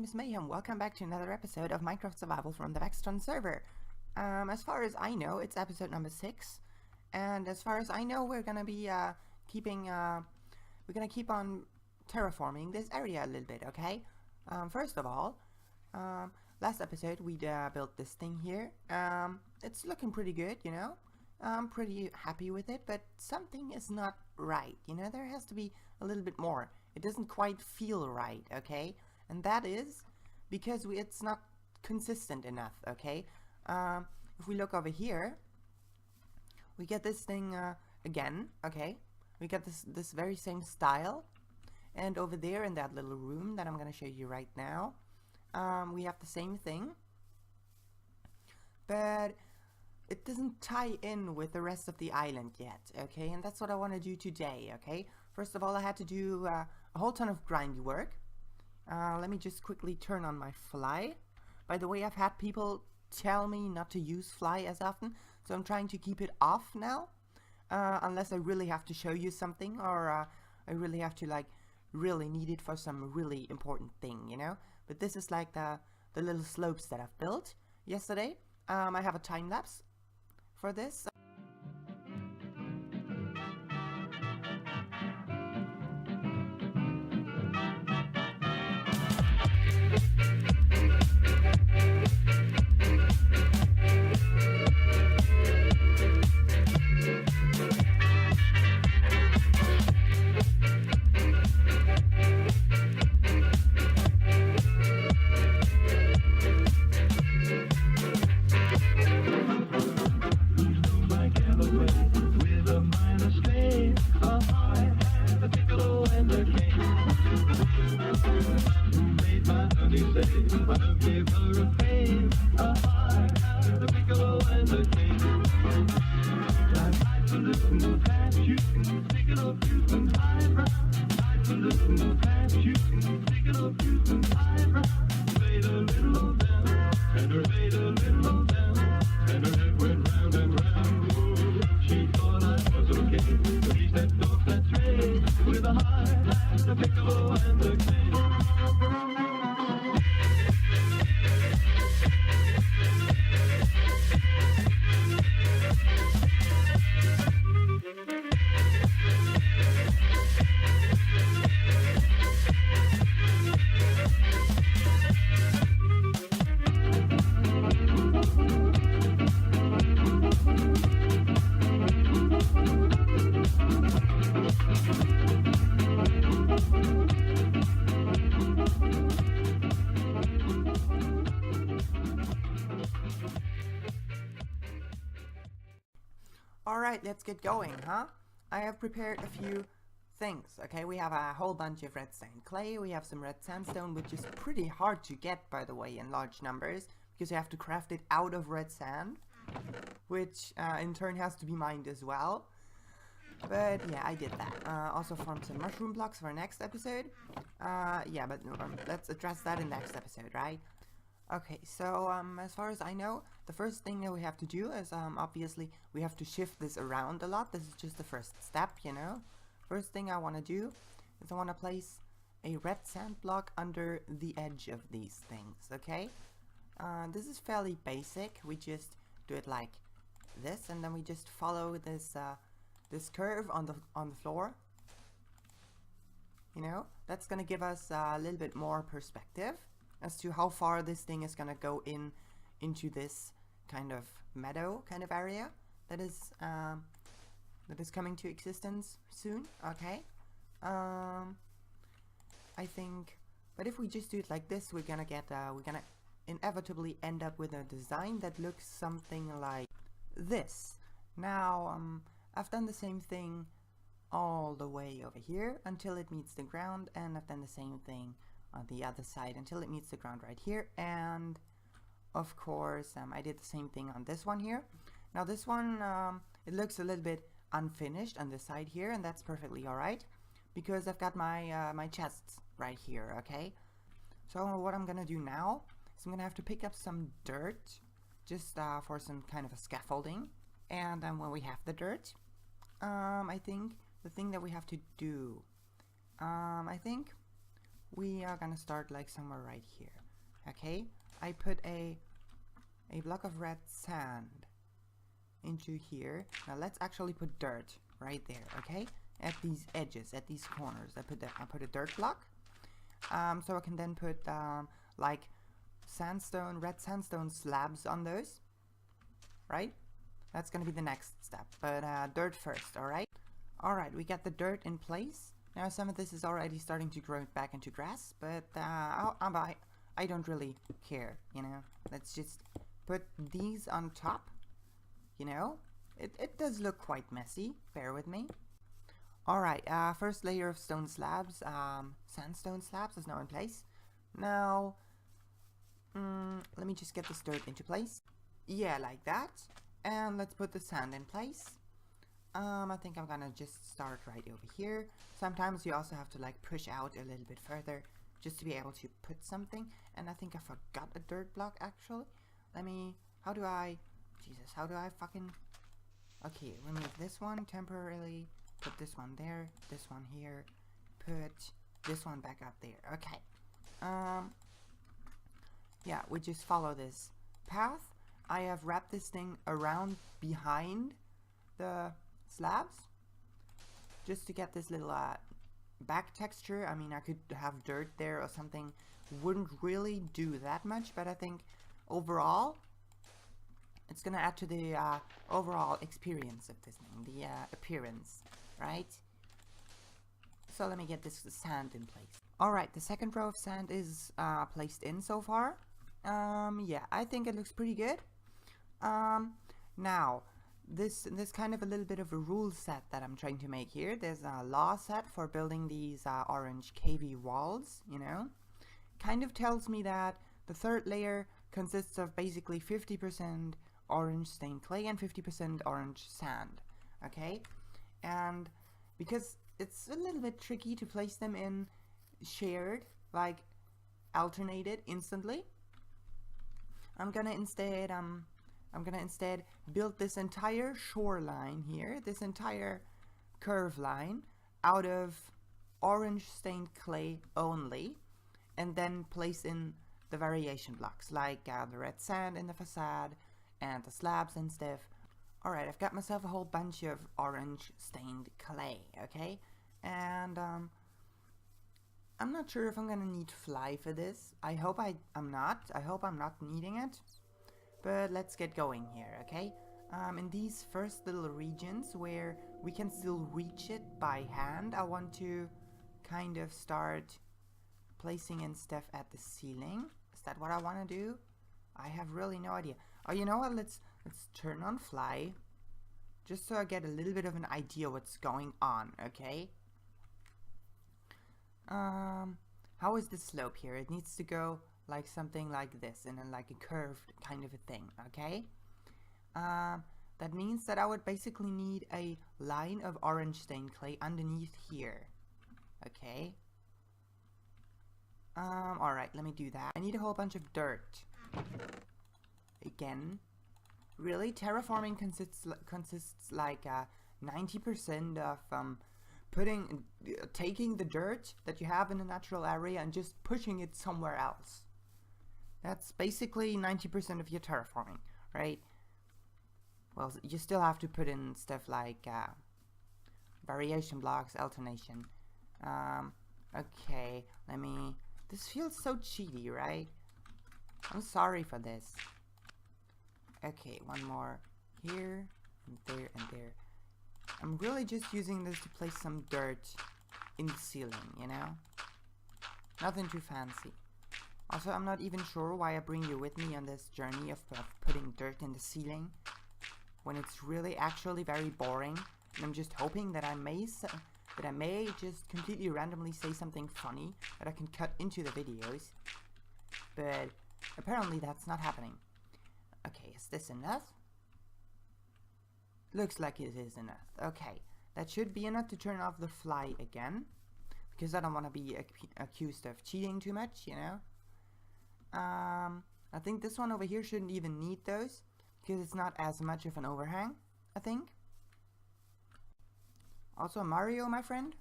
name is Mayhem. Welcome back to another episode of Minecraft Survival from the Vextron server. As far as I know, it's episode number 6, and as far as I know, we're gonna be keep on terraforming this area a little bit. Okay. First of all, last episode we built this thing here. It's looking pretty good, you know. I'm pretty happy with it, but something is not right. You know, there has to be a little bit more. It doesn't quite feel right, okay? And that is because it's not consistent enough, okay? If we look over here, we get this thing again, okay? We get this very same style. And over there in that little room that I'm gonna show you right now, we have the same thing. But it doesn't tie in with the rest of the island yet, okay? And that's what I want to do today, okay? First of all, I had to do a whole ton of grindy work. Let me just quickly turn on my fly. By the way, I've had people tell me not to use fly as often, so I'm trying to keep it off now. Unless I really have to show you something, or I really have to, like, really need it for some really important thing, you know? But this is like the little slopes that I've built yesterday. I have a time-lapse for this. Alright, let's get going, huh? I have prepared a few things, okay? We have a whole bunch of red sand clay, we have some red sandstone, which is pretty hard to get, by the way, in large numbers, because you have to craft it out of red sand, which in turn has to be mined as well. But yeah, I did that. Also formed some mushroom blocks for next episode. Yeah, but let's address that in next episode, right? Okay, so as far as I know, the first thing that we have to do is obviously we have to shift this around a lot. This is just the first step, you know. First thing I want to do is I want to place a red sand block under the edge of these things, okay? This is fairly basic. We just do it like this, and then we just follow this this curve on the floor. You know, that's gonna give us a little bit more perspective as to how far this thing is gonna go into this kind of meadow kind of area that is coming to existence soon. Okay, I think, but if we just do it like this, we're gonna inevitably end up with a design that looks something like this. Now I've done the same thing all the way over here until it meets the ground, and I've done the same thing on the other side until it meets the ground right here, and of course I did the same thing on this one here. Now this one it looks a little bit unfinished on this side here, and that's perfectly alright because I've got my my chests right here. Okay, so what I'm gonna do now is I'm gonna have to pick up some dirt just for some kind of a scaffolding, and then when we have the dirt, I think the thing that we have to do, I think we are gonna start like somewhere right here. Okay, I put a block of red sand into here. Now let's actually put dirt right there. Okay, at these edges, at these corners, I put a dirt block. So I can then put like sandstone, red sandstone slabs on those. Right? That's gonna be the next step. But dirt first. All right. All right. We got the dirt in place. Now some of this is already starting to grow back into grass, but I don't really care. You know. Let's just put these on top. You know. It does look quite messy. Bear with me. Alright, first layer of stone slabs, sandstone slabs is now in place. Now, let me just get this dirt into place. Yeah, like that. And let's put the sand in place. I think I'm gonna just start right over here. Sometimes you also have to like push out a little bit further just to be able to put something. And I think I forgot a dirt block actually. How do I fucking... Okay, remove this one temporarily. Put this one there, this one here, put this one back up there. Okay. Yeah, we just follow this path. I have wrapped this thing around behind the slabs just to get this little back texture. I mean, I could have dirt there or something. Wouldn't really do that much, but I think overall it's gonna add to the overall experience of this thing, the appearance. Right? So let me get this sand in place. Alright, the second row of sand is placed in so far. Yeah, I think it looks pretty good. Now, this kind of a little bit of a rule set that I'm trying to make here. There's a law set for building these orange cavey walls, you know. Kind of tells me that the third layer consists of basically 50% orange stained clay and 50% orange sand. Okay? And because it's a little bit tricky to place them in shared, like alternated instantly, I'm gonna instead build this entire shoreline here, this entire curve line out of orange stained clay only, and then place in the variation blocks like the red sand in the facade and the slabs and stuff. Alright, I've got myself a whole bunch of orange stained clay, okay? And I'm not sure if I'm gonna need fly for this. I hope I'm not. I hope I'm not needing it. But let's get going here, okay? In these first little regions where we can still reach it by hand, I want to kind of start placing in stuff at the ceiling. Is that what I want to do? I have really no idea. Oh, you know what? Let's turn on fly, just so I get a little bit of an idea what's going on, okay? How is the slope here? It needs to go like something like this, and then like a curved kind of a thing, okay? That means that I would basically need a line of orange stained clay underneath here, okay? Alright, let me do that. I need a whole bunch of dirt. Again, really, terraforming consists like 90% of taking the dirt that you have in a natural area and just pushing it somewhere else. That's basically 90% of your terraforming, right? Well, you still have to put in stuff like variation blocks, alternation. Okay, this feels so cheaty, right? I'm sorry for this. Okay, one more here, and there, and there. I'm really just using this to place some dirt in the ceiling, you know? Nothing too fancy. Also, I'm not even sure why I bring you with me on this journey of putting dirt in the ceiling when it's really actually very boring, and I'm just hoping that I may just completely randomly say something funny that I can cut into the videos, but apparently that's not happening. Okay, is this enough? Looks like it is enough. Okay, that should be enough to turn off the fly again, because I don't want to be accused of cheating too much, you know? I think this one over here shouldn't even need those, because it's not as much of an overhang, I think. Also, Mario, my friend,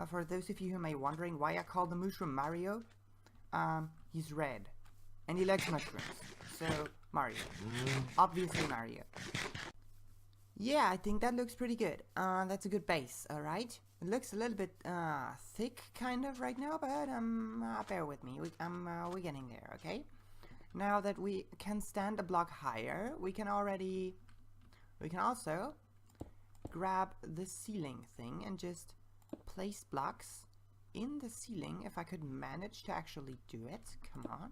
for those of you who may be wondering why I call the mushroom Mario, he's red. And he likes mushrooms. So, Mario. Obviously Mario. Yeah, I think that looks pretty good. That's a good base, alright? It looks a little bit thick kind of right now, but bear with me. We're getting there, okay? Now that we can stand a block higher, we can also grab the ceiling thing and just place blocks in the ceiling. If I could manage to actually do it, come on.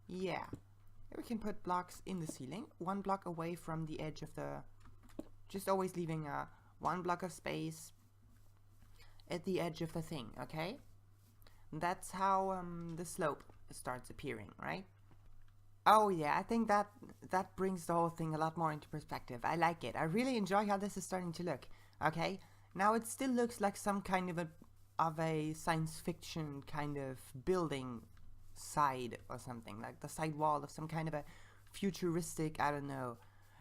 Yeah, we can put blocks in the ceiling, 1 block away from the edge of the, just always leaving 1 block of space at the edge of the thing, okay? That's how the slope starts appearing, right? Oh yeah, I think that brings the whole thing a lot more into perspective. I like it. I really enjoy how this is starting to look. Okay, now it still looks like some kind of a science fiction kind of building side or something, like the side wall of some kind of a futuristic, I don't know,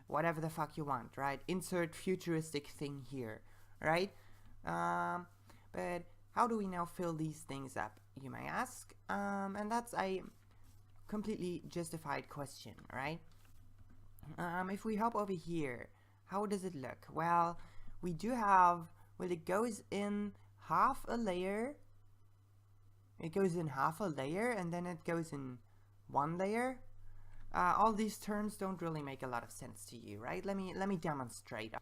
whatever the fuck you want, right? Insert futuristic thing here, right? But how do we now fill these things up, you may ask? And that's a completely justified question, right? If we hop over here, how does it look? Well, we do have, well, it goes in half a layer. It goes in half a layer, and then it goes in 1 layer. All these terms don't really make a lot of sense to you, right? Let me demonstrate.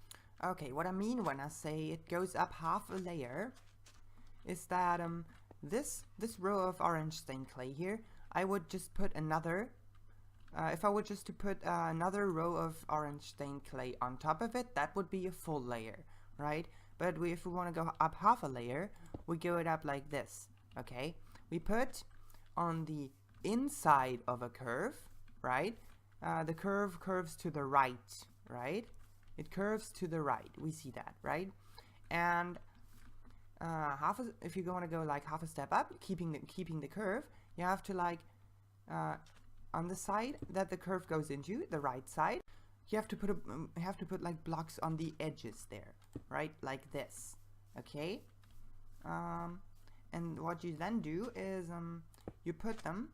Okay, what I mean when I say it goes up half a layer is that this row of orange stained clay here, I would just put another, if I were just to put another row of orange stained clay on top of it, that would be a full layer, right? But if we want to go up half a layer, we go it up like this, okay? We put on the inside of a curve, right? The curve curves to the right, right? It curves to the right, we see that, right? And if you want to go like half a step up, keeping the curve, you have to like on the side that the curve goes into, the right side, you have to put like blocks on the edges there, right? Like this, okay? And what you then do is you put them,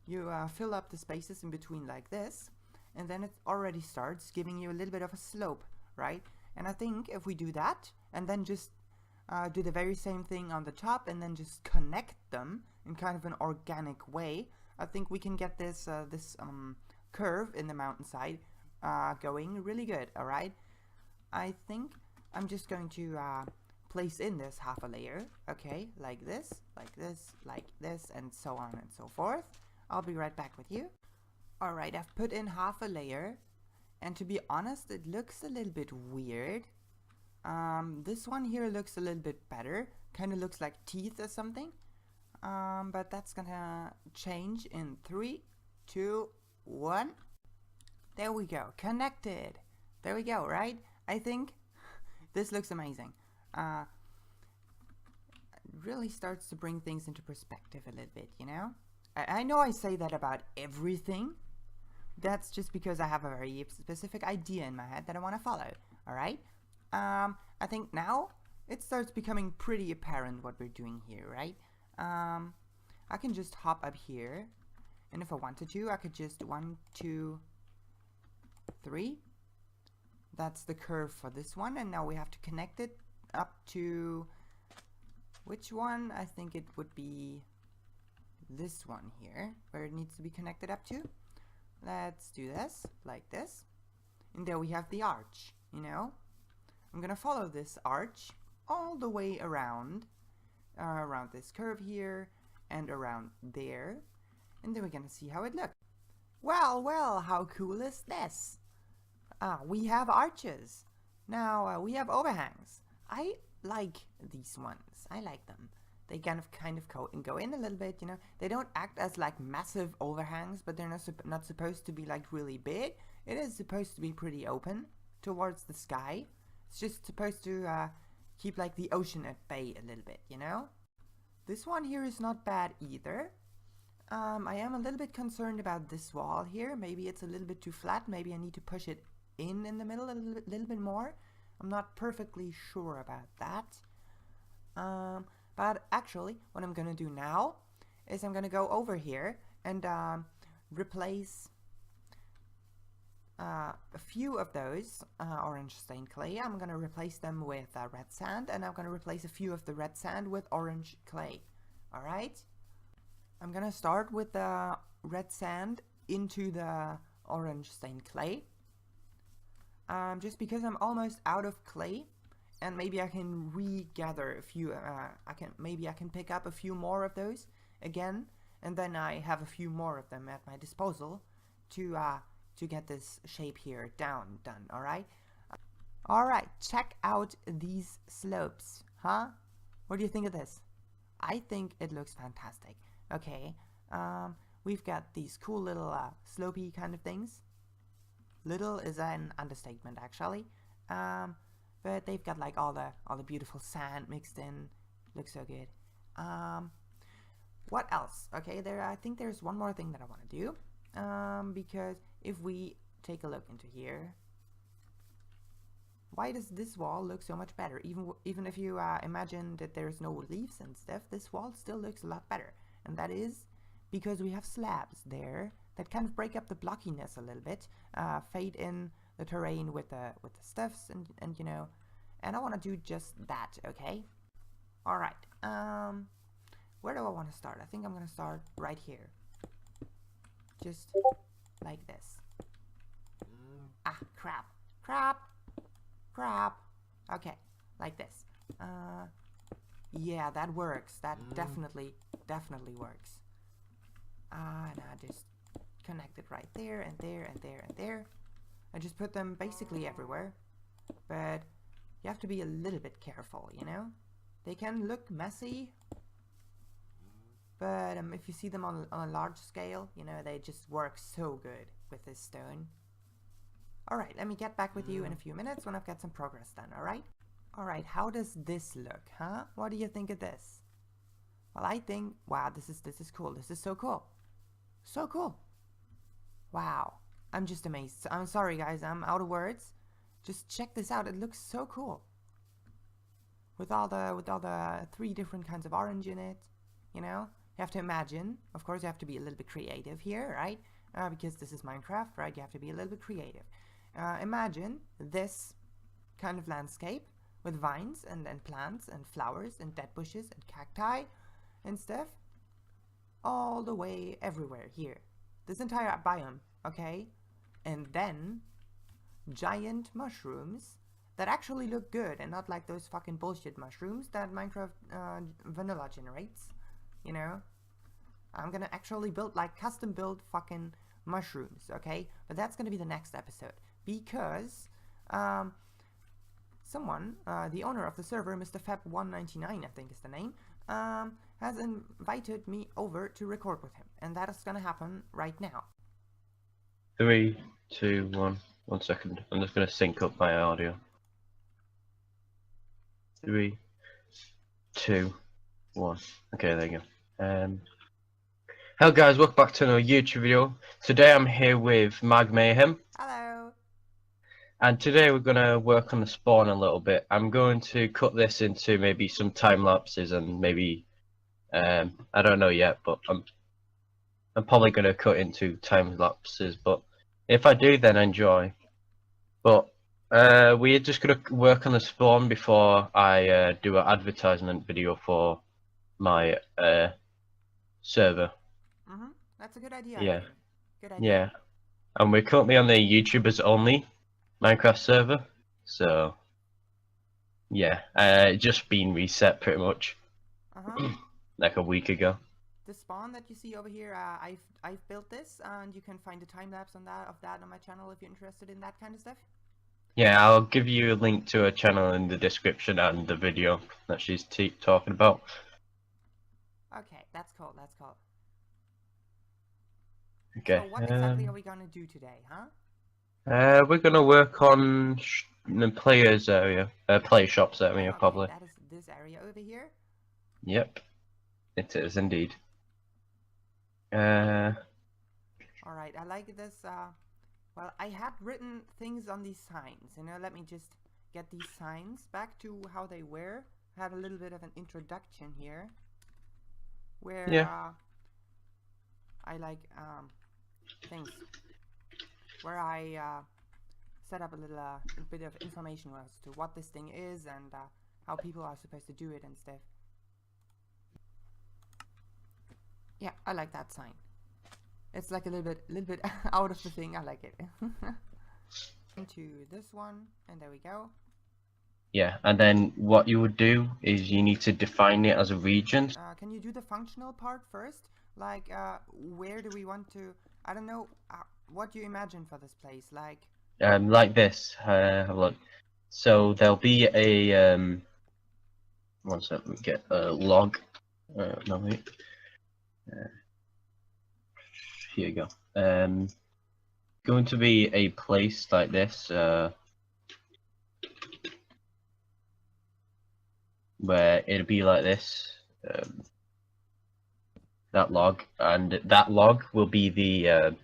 you fill up the spaces in between like this, and then it already starts giving you a little bit of a slope, right? And I think if we do that and then just do the very same thing on the top and then just connect them in kind of an organic way, I think we can get this curve in the mountainside going really good. All right, I think I'm just going to place in this half a layer, okay, like this, like this, like this, and so on and so forth. I'll be right back with you. All right, I've put in half a layer, and to be honest, it looks a little bit weird. This one here looks a little bit better, kind of looks like teeth or something, but that's gonna change in 3, 2, 1. There we go, connected. There we go, right? I think this looks amazing. It really starts to bring things into perspective a little bit, you know? I know I say that about everything. That's just because I have a very specific idea in my head that I want to follow, alright? I think now it starts becoming pretty apparent what we're doing here, right? I can just hop up here, and if I wanted to, I could just 1, 2, 3. That's the curve for this one, and now we have to connect it up to which one? I think it would be this one here, where it needs to be connected up to. Let's do this, like this. And there we have the arch, you know? I'm gonna follow this arch all the way around, around this curve here, and around there. And then we're gonna see how it looks. Well, well, how cool is this? We have arches. Now, we have overhangs. I like these ones. I like them. They kind of go in a little bit, you know. They don't act as like massive overhangs, but they're not supposed to be like really big. It is supposed to be pretty open towards the sky. It's just supposed to keep like the ocean at bay a little bit, you know. This one here is not bad either. I am a little bit concerned about this wall here. Maybe it's a little bit too flat. Maybe I need to push it in the middle a little bit more. I'm not perfectly sure about that. But actually, what I'm gonna do now is I'm gonna go over here and replace a few of those orange stained clay. I'm gonna replace them with red sand, and I'm gonna replace a few of the red sand with orange clay. Alright? I'm gonna start with the red sand into the orange stained clay. Just because I'm almost out of clay, and maybe I can regather a few, maybe I can pick up a few more of those again, and then I have a few more of them at my disposal to get this shape here done, alright? Alright, check out these slopes, huh? What do you think of this? I think it looks fantastic. Okay, we've got these cool little slopey kind of things. Little is an understatement, actually. But they've got like all the beautiful sand mixed in. Looks so good. What else? Okay, I think there's one more thing that I want to do. Because if we take a look into here, why does this wall look so much better? Even if you imagine that there's no leaves and stuff, this wall still looks a lot better. And that is because we have slabs there that kind of break up the blockiness a little bit, fade in the terrain with the stuffs and you know, and I want to do just that. Okay. All right. Where do I want to start? I think I'm gonna start right here, just like this. Ah, crap. Okay, like this. Yeah, that works. That definitely works. And I just connect it right there and there and there and there. I just put them basically everywhere, but you have to be a little bit careful, you know? They can look messy, but if you see them on a large scale, you know, they just work so good with this stone. Alright, let me get back with you in a few minutes when I've got some progress done, alright? Alright, how does this look, huh? What do you think of this? Well, I think, wow, this is cool. This is so cool. So cool. Wow. I'm just amazed. I'm sorry, guys. I'm out of words. Just check this out. It looks so cool. With all the 3 different kinds of orange in it, you know? You have to imagine. Of course, you have to be a little bit creative here, right? Because this is Minecraft, right? You have to be a little bit creative. Imagine this kind of landscape with vines and plants and flowers and dead bushes and cacti and stuff all the way everywhere here. This entire biome, okay? And then giant mushrooms that actually look good and not like those fucking bullshit mushrooms that Minecraft vanilla generates, you know? I'm gonna actually build like custom build fucking mushrooms, okay? But that's gonna be the next episode because someone, the owner of the server, Mr. Feb199, I think is the name, has invited me over to record with him, and that is gonna happen right now. 3, 2, 1. 1 second. I'm just gonna sync up my audio. 3, 2, 1. Okay, there you go. Hello guys, welcome back to another YouTube video. Today I'm here with MagMayhem. Hello. And today we're gonna work on the spawn a little bit. I'm going to cut this into maybe some time lapses and maybe I don't know yet, but I'm probably gonna cut into time lapses. But if I do, then enjoy. But we're just gonna work on the spawn before I do an advertisement video for my server. That's a good idea. Yeah. Good idea. Yeah. And we're currently on the YouTubers only Minecraft server, so yeah, just been reset pretty much, like a week ago. The spawn that you see over here, I've built this, and you can find a time lapse on that on my channel if you're interested in that kind of stuff. Yeah, I'll give you a link to her channel in the description and the video that she's talking about. Okay, that's cool. That's cool. Okay. So what exactly are we gonna do today, huh? We're gonna work on the players area, player shops area, Okay, probably. that is this area over here. Yep, it is indeed. Alright, I like this, well, I had written things on these signs, you know, let me just get these signs back to how they were. had a little bit of an introduction here, where I like things where I set up a little bit of information as to what this thing is and how people are supposed to do it and stuff. Yeah, I like that sign. It's like a little bit out of the thing. I like it. Into this one, and there we go. Yeah, and then what you would do is you need to define it as a region. Can you do the functional part first? Like, where do we want to? I don't know. What do you imagine for this place? Like this. Have a look. So there'll be a one second. We get a log. No wait. Here you go. Going to be a place like this. Where it'll be like this, that log, and that log will be the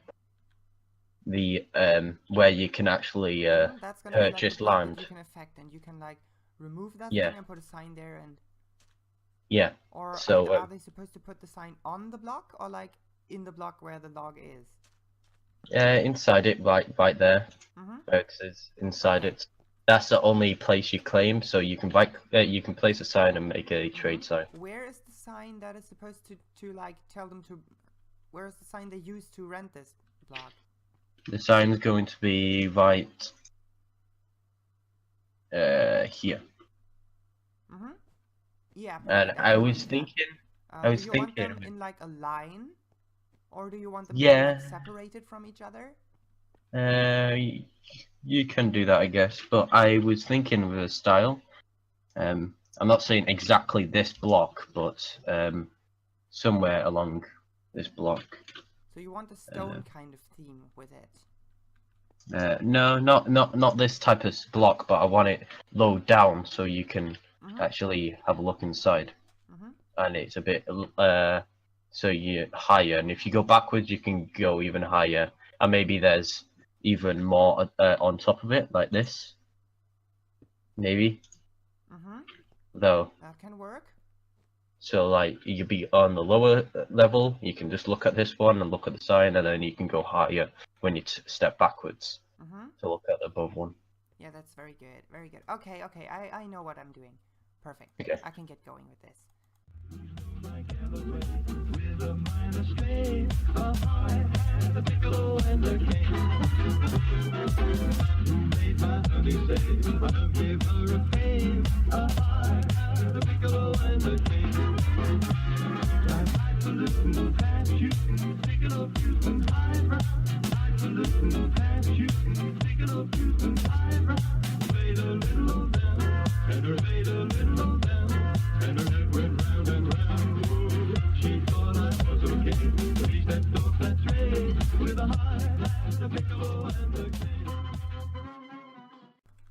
where you can actually that's gonna purchase be like land. you can affect, and you can like remove that Yeah. thing and put a sign there, and Yeah. or So are they supposed to put the sign on the block or like in the block where the log is? Inside it, right there. X is inside it. That's the only place you claim, so you can you can place a sign and make a trade sign. Where is the sign that is supposed to like tell them to? Where is the sign they use to rent this block? The sign is going to be right here. Yeah. And I was thinking, do you want them in like a line, or do you want them to be like separated from each other? You can do that, I guess, but I was thinking with a style. I'm not saying exactly this block, but somewhere along this block. So you want a stone kind of theme with it? No, not this type of block, but I want it low down so you can actually have a look inside. And it's a bit so you're higher, and if you go backwards, you can go even higher, and maybe there's even more on top of it, like this. Maybe. Though. That can work. So like you could be on the lower level, you can just look at this one and look at the sign, and then you can go higher when you step backwards to look at the above one. Yeah, that's very good. Very good. Okay, I know what I'm doing. Perfect. Okay. I can get going with this.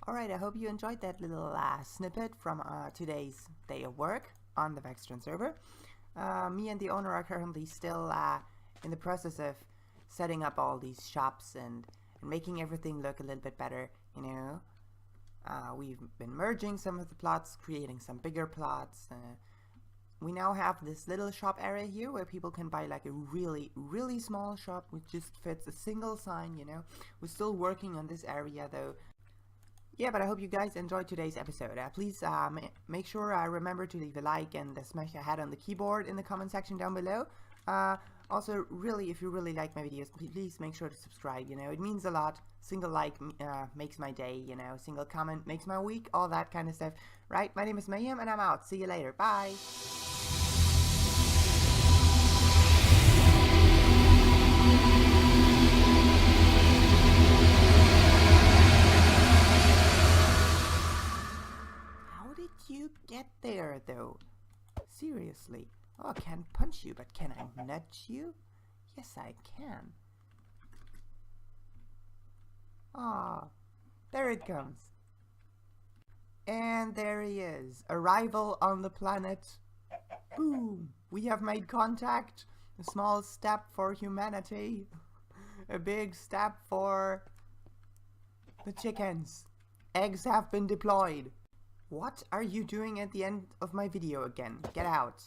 Alright, I hope you enjoyed that little snippet from today's day of work on the Vextron server. Me and the owner are currently still in the process of setting up all these shops and making everything look a little bit better, you know. We've been merging some of the plots, creating some bigger plots. We now have this little shop area here where people can buy like a really small shop which just fits a single sign, you know. We're still working on this area though. Yeah, but I hope you guys enjoyed today's episode. Please make sure remember to leave a like and smash a head on the keyboard in the comment section down below. Also, really, if you really like my videos, please make sure to subscribe, you know. It means a lot. Single like makes my day, you know. Single comment makes my week, all that kind of stuff. Right, my name is Mayhem and I'm out. See you later. Bye. You get there though? Seriously? Oh, I can't punch you, but can I nudge you? Yes, I can. Ah, there it comes. And there he is. Arrival on the planet. Boom! We have made contact. A small step for humanity. A big step for the chickens. Eggs have been deployed. What are you doing at the end of my video again? Get out.